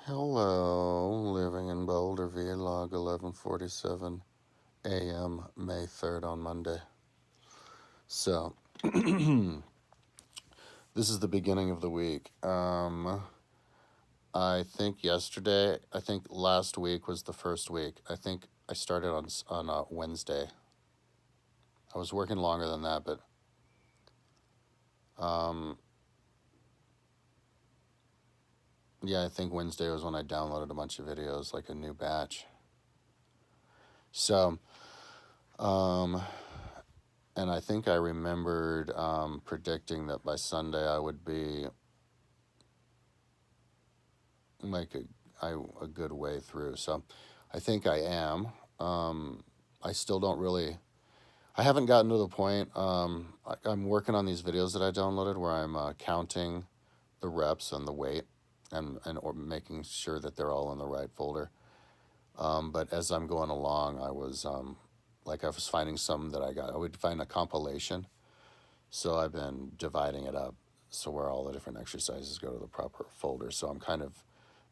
Hello, living in Boulder, vlog 11:47 a.m. May 3rd on Monday. So, this is the beginning of the week. I think last week was the first week. I think I started on Wednesday. I was working longer than that, but um, yeah, I think Wednesday was when I downloaded a bunch of videos, like a new batch. So, um, and I think I remembered predicting that by Sunday I would be like a good way through. So I think I am. I still don't really. I haven't gotten to the point. I'm working on these videos that I downloaded where I'm counting the reps and the weight, and or making sure that they're all in the right folder. But as I'm going along, I was finding some that I would find a compilation. So I've been dividing it up so where all the different exercises go to the proper folder. So I'm kind of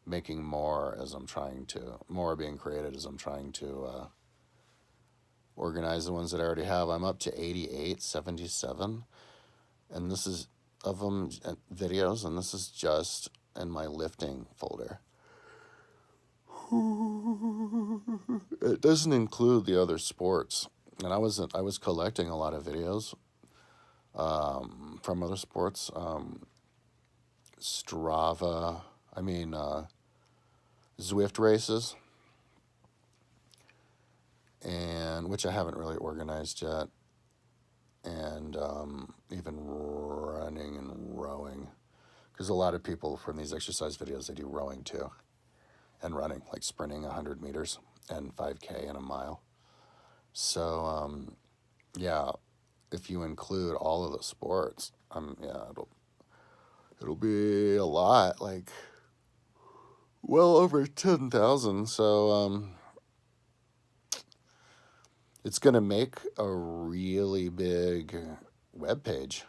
making more as I'm trying to, more being created as I'm trying to organize the ones that I already have. I'm up to 88, 77, and this is of them videos, and this is just in my lifting folder. It doesn't include the other sports, and I was collecting a lot of videos from other sports. Strava, I mean, Zwift races, and which I haven't really organized yet, and even running and rowing, because a lot of people from these exercise videos, they do rowing too, and running, like sprinting 100 meters and 5K and a mile. So yeah, if you include all of the sports, yeah, it'll be a lot, like well over 10,000. So it's gonna make a really big web page,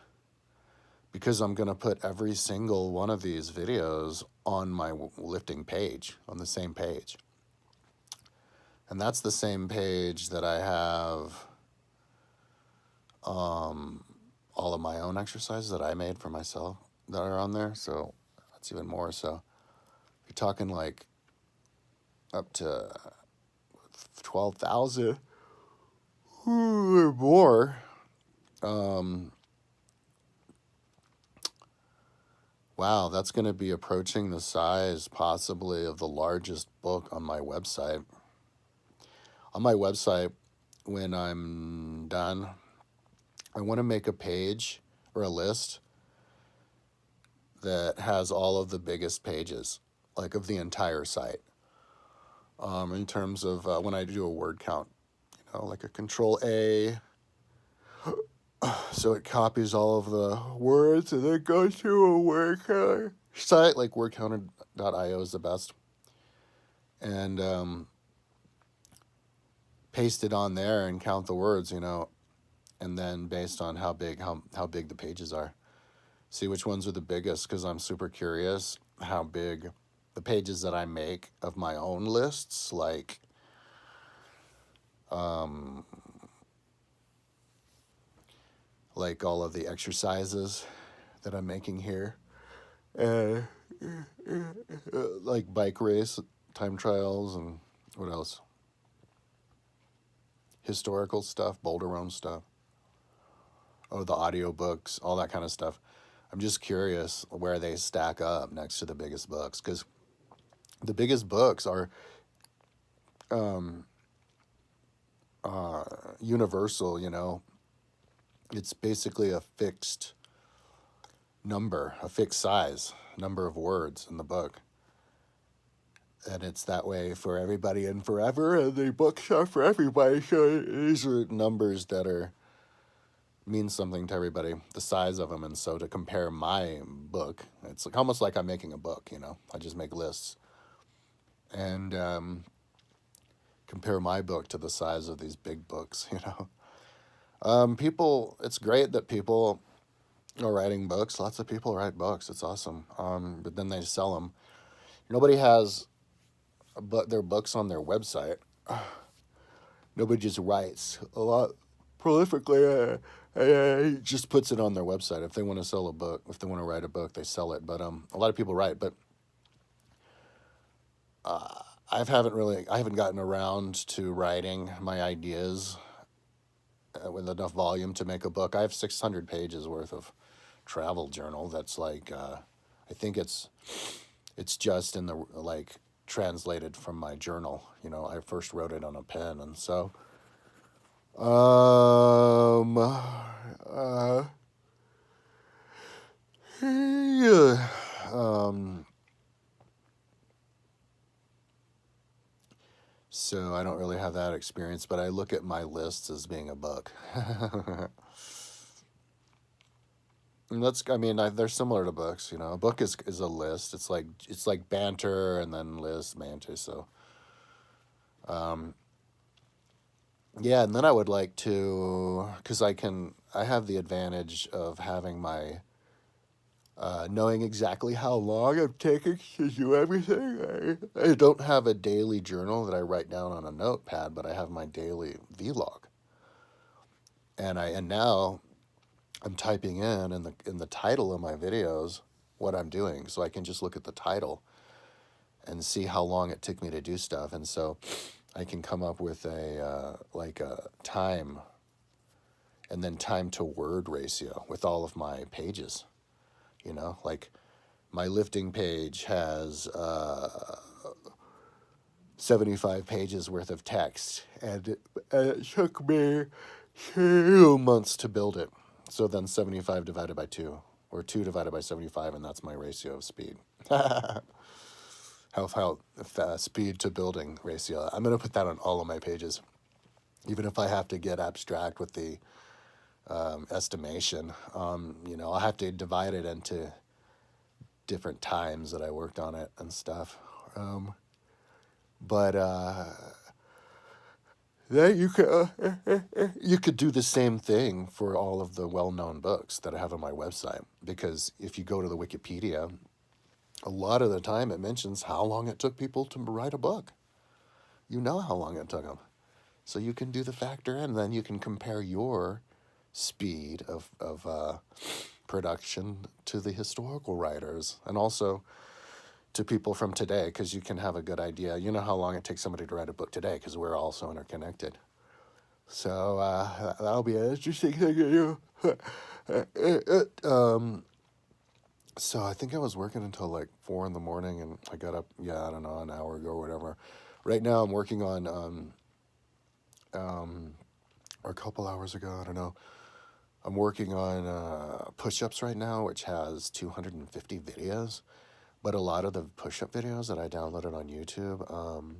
because I'm gonna put every single one of these videos on my lifting page, on the same page. And that's the same page that I have all of my own exercises that I made for myself that are on there. So that's even more. So you're talking like up to 12,000 or more. Wow, that's going to be approaching the size possibly of the largest book on my website. On my website, when I'm done, I want to make a page or a list that has all of the biggest pages, like of the entire site. In terms of when I do a word count, like a Control A, so it copies all of the words and then goes to a word counter site, like wordcounter.io is the best, and paste it on there and count the words, and then based on how big the pages are, see which ones are the biggest, because I'm super curious how big the pages that I make of my own lists, like all of the exercises that I'm making here, like bike race, time trials, and what else? Historical stuff, Boulder Rome stuff, the audiobooks, all that kind of stuff. I'm just curious where they stack up next to the biggest books, because the biggest books are universal, It's basically a fixed number, a fixed size, number of words in the book. And it's that way for everybody and forever, and the books are for everybody. So these are numbers that mean something to everybody, the size of them. And so to compare my book, it's like almost like I'm making a book, I just make lists. And compare my book to the size of these big books, People, it's great that people are writing books. Lots of people write books. It's awesome. But then they sell them. Nobody has their books on their website. Nobody just writes a lot prolifically. Just puts it on their website. If they want to sell a book, if they want to write a book, they sell it. But a lot of people write. But I haven't gotten around to writing my ideas with enough volume to make a book. I have 600 pages worth of travel journal. That's like, I think it's just in the like translated from my journal. You know, I first wrote it on a pen, and so yeah. So I don't really have that experience, but I look at my lists as being a book. And I mean, they're similar to books, you know. A book is a list. It's like banter and then list, banter. So, yeah, and then I would like to, because I have the advantage of having my, knowing exactly how long I'm taking to do everything. I don't have a daily journal that I write down on a notepad, but I have my daily vlog. And now I'm typing in the title of my videos what I'm doing, so I can just look at the title and see how long it took me to do stuff, and so I can come up with a like a time and then time to word ratio with all of my pages. You know, like my lifting page has 75 pages worth of text, and it took me 2 months to build it. So then 75 divided by 2, or 2 divided by 75, and that's my ratio of speed. how speed to building ratio. I'm going to put that on all of my pages, even if I have to get abstract with the estimation. You know, I'll have to divide it into different times that I worked on it and stuff. But then you could do the same thing for all of the well-known books that I have on my website, because if you go to the Wikipedia, a lot of the time it mentions how long it took people to write a book. You know how long it took them. So you can do the factor in, and then you can compare your speed of production to the historical writers, and also to people from today, because you can have a good idea. You know how long it takes somebody to write a book today, because we're all so interconnected. So that'll be an interesting thing to do. So I think I was working until like 4 in the morning, and I got up, I don't know, an hour ago or whatever. Right now I'm working on, or a couple hours ago, I don't know. I'm working on push-ups right now, which has 250 videos. But a lot of the push-up videos that I downloaded on YouTube,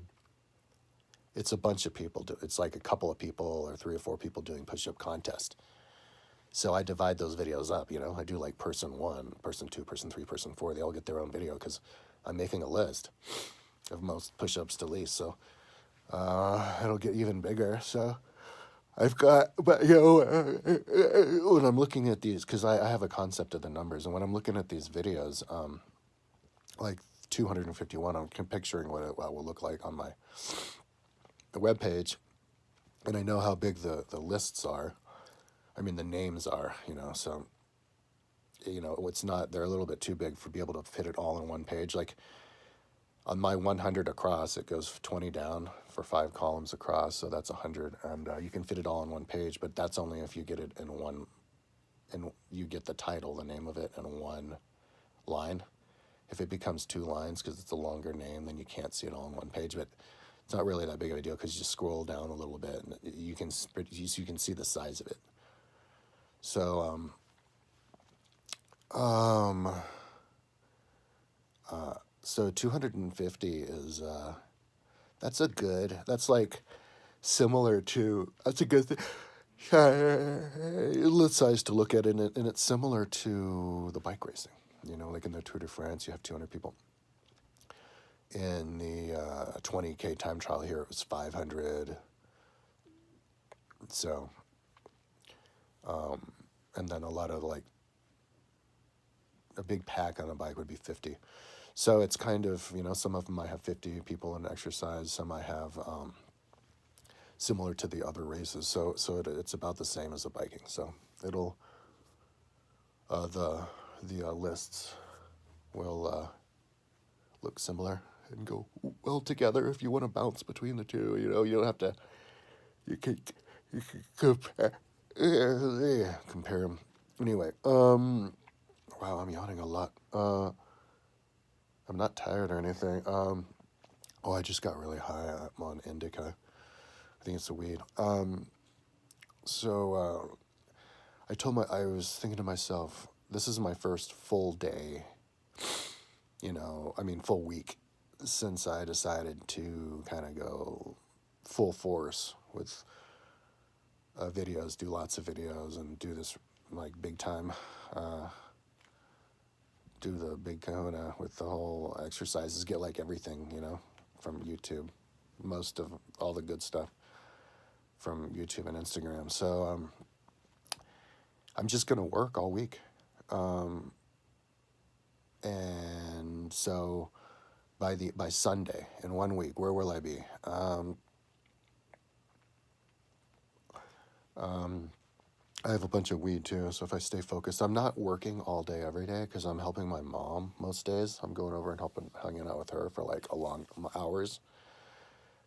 it's a bunch of people. It's like a couple of people or 3 or 4 people doing push-up contest. So I divide those videos up, you know. I do like person 1, person 2, person 3, person 4. They all get their own video because I'm making a list of most push-ups to least. So it'll get even bigger. So I've got, but you know, when I'm looking at these, because I have a concept of the numbers, and when I'm looking at these videos, like 251, I'm picturing what it will look like on my web page, and I know how big the lists are. I mean, the names are, you know, so, you know, it's not, they're a little bit too big for be able to fit it all in one page. Like on my 100 across, it goes 20 down for 5 columns across, so that's 100, and you can fit it all in one page, but that's only if you get it in one, and you get the title, the name of it, in one line. If it becomes 2 lines, because it's a longer name, then you can't see it all on one page, but it's not really that big of a deal, because you just scroll down a little bit, and you can see the size of it. So, so 250 is, that's like similar to, that's a good thing. Let's size to look at it, and it's similar to the bike racing. You know, like in the Tour de France, you have 200 people. In the 20K time trial here, it was 500. So, and then a lot of like, a big pack on a bike would be 50. So it's kind of, some of them I have 50 people in exercise, some I have similar to the other races. So it's about the same as the biking. So it'll the lists will look similar and go well together if you want to bounce between the two. You don't have to. You can compare them. Anyway, wow, I'm yawning a lot. I'm not tired or anything. Oh, I just got really high. I'm on indica. I think it's a weed. So I was thinking to myself, this is my first full day, full week since I decided to kind of go full force with videos, do lots of videos, and do this like big time, do the big kahuna with the whole exercises, get like everything, from YouTube, most of all the good stuff from YouTube and Instagram. So I'm just gonna work all week, and so by Sunday in 1 week, where will I be? I have a bunch of weed too, so if I stay focused, I'm not working all day every day because I'm helping my mom most days. I'm going over and hanging out with her for like a long hours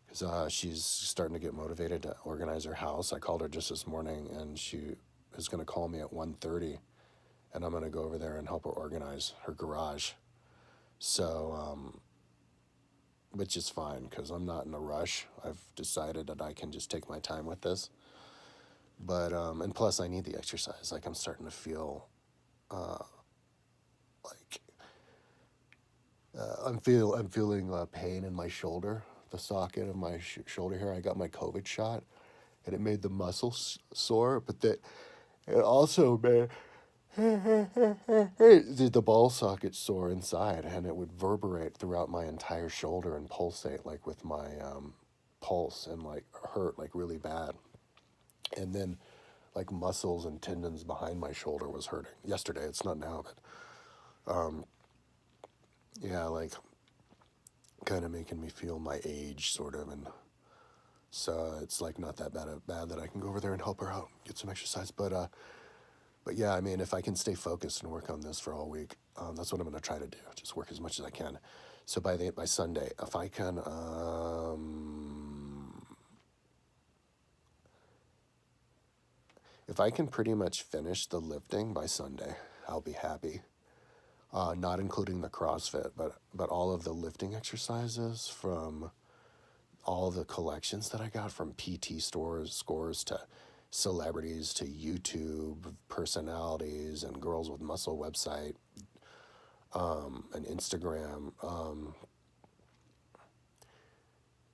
because she's starting to get motivated to organize her house. I called her just this morning, and she is going to call me at 1:30, and I'm going to go over there and help her organize her garage. So, which is fine because I'm not in a rush. I've decided that I can just take my time with this. But and plus I need the exercise. Like I'm starting to feel like I'm feeling pain in my shoulder, the socket of my shoulder here. I got my COVID shot, and it made the muscles sore. But that it also made the ball socket sore inside, and it would reverberate throughout my entire shoulder and pulsate like with my pulse and like hurt like really bad. And then like muscles and tendons behind my shoulder was hurting yesterday. It's not now, but yeah, like kind of making me feel my age sort of. And so it's like not that bad that I can go over there and help her out, get some exercise. But yeah, I mean, if I can stay focused and work on this for all week, that's what I'm going to try to do. Just work as much as I can. So by Sunday, if I can pretty much finish the lifting by Sunday, I'll be happy. Not including the CrossFit, but all of the lifting exercises from all the collections that I got from PT scores to celebrities to YouTube personalities and Girls with Muscle website and Instagram.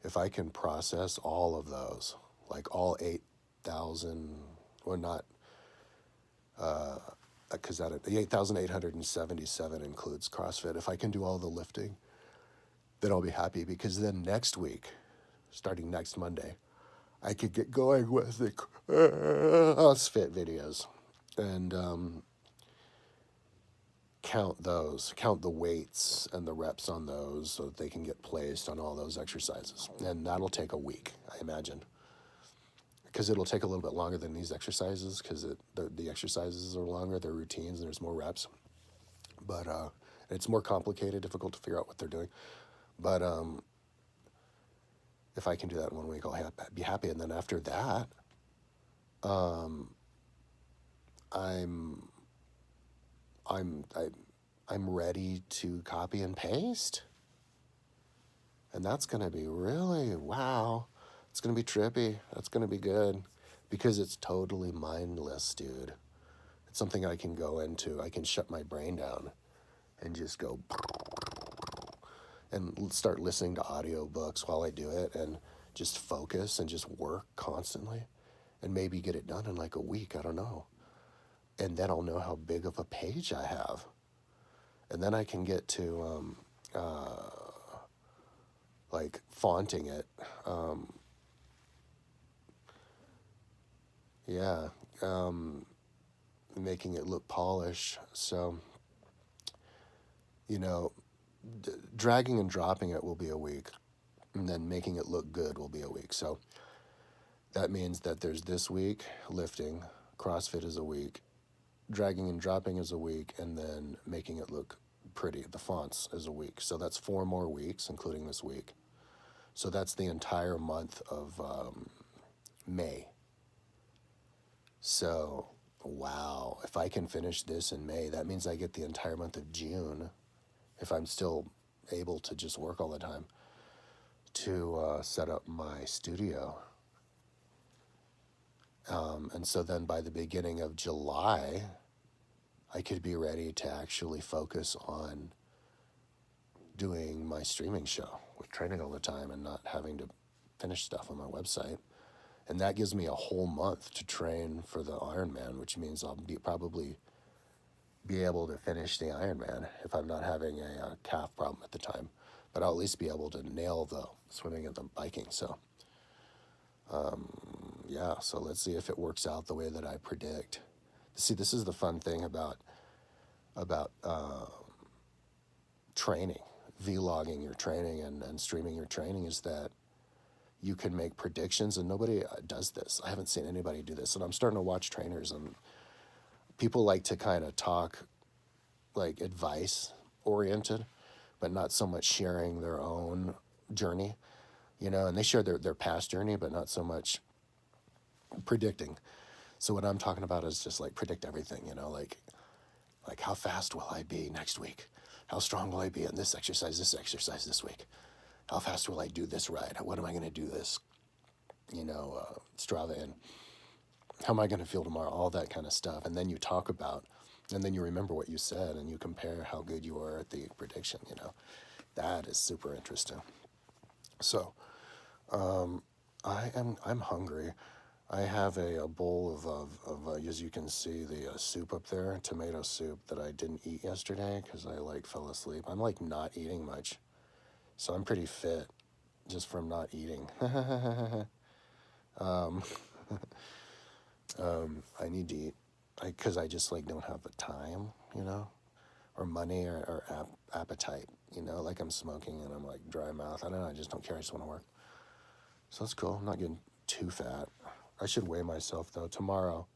If I can process all of those, like all 8,000, or not, because the 8,877 includes CrossFit. If I can do all the lifting, then I'll be happy because then next week, starting next Monday, I could get going with the CrossFit videos and count the weights and the reps on those so that they can get placed on all those exercises. And that'll take a week, I imagine, because it'll take a little bit longer than these exercises because the exercises are longer, their routines, and there's more reps. But it's more complicated, difficult to figure out what they're doing. But if I can do that in 1 week, I'll be happy. And then after that, I'm I'm ready to copy and paste, and that's gonna be really wow. It's gonna be trippy. That's gonna be good because it's totally mindless, dude. It's something I can go into. I can shut my brain down and just go and start listening to audiobooks while I do it and just focus and just work constantly and maybe get it done in like a week. I don't know. And then I'll know how big of a page I have. And then I can get to like fonting it. Yeah. Making it look polished. So, you know, dragging and dropping it will be a week, and then making it look good will be a week. So that means that there's this week lifting, CrossFit is a week, dragging and dropping is a week, and then making it look pretty, the fonts, is a week. So that's 4 more weeks, including this week. So that's the entire month of May. So, wow, if I can finish this in May, that means I get the entire month of June, if I'm still able to just work all the time, to set up my studio. And so then by the beginning of July, I could be ready to actually focus on doing my streaming show with training all the time and not having to finish stuff on my website. And that gives me a whole month to train for the Ironman, which means I'll probably be able to finish the Ironman if I'm not having a calf problem at the time. But I'll at least be able to nail the swimming and the biking. So, yeah, so let's see if it works out the way that I predict. See, this is the fun thing about training, vlogging your training and streaming your training, is that you can make predictions, and nobody does this. I haven't seen anybody do this, and I'm starting to watch trainers, and people like to kind of talk like advice oriented, but not so much sharing their own journey, and they share their past journey, but not so much predicting. So what I'm talking about is just like predict everything, like how fast will I be next week? How strong will I be in this exercise this week? How fast will I do this ride? What am I going to do this, Strava in? How am I going to feel tomorrow? All that kind of stuff. And then you talk about, and then you remember what you said, and you compare how good you are at the prediction, That is super interesting. So, I'm hungry. I have a bowl of as you can see, the soup up there, tomato soup that I didn't eat yesterday because I fell asleep. I'm not eating much. So I'm pretty fit just from not eating. I need to eat because I just don't have the time, or money or appetite, like I'm smoking and I'm dry mouth. I don't know. I just don't care. I just want to work. So that's cool. I'm not getting too fat. I should weigh myself though tomorrow,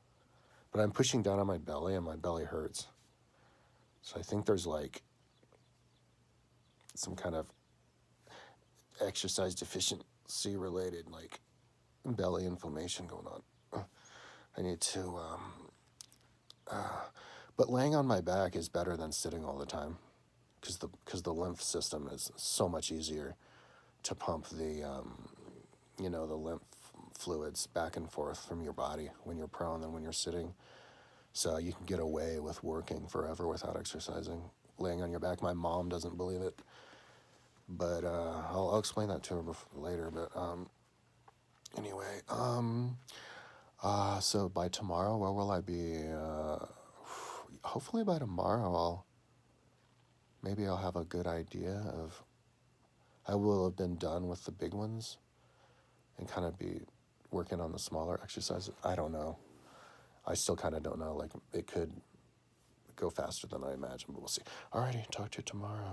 but I'm pushing down on my belly and my belly hurts. So I think there's some kind of exercise deficiency related belly inflammation going on. I need to, but laying on my back is better than sitting all the time, because the lymph system is so much easier to pump the the lymph fluids back and forth from your body when you're prone than when you're sitting. So you can get away with working forever without exercising, laying on your back. My mom doesn't believe it, but I'll explain that to her later. But anyway, so by tomorrow, where will I be? Hopefully by tomorrow, maybe I'll have a good idea of. I will have been done with the big ones, and kind of be working on the smaller exercises. I don't know. I still kind of don't know. It could go faster than I imagined, but we'll see. Alrighty, talk to you tomorrow.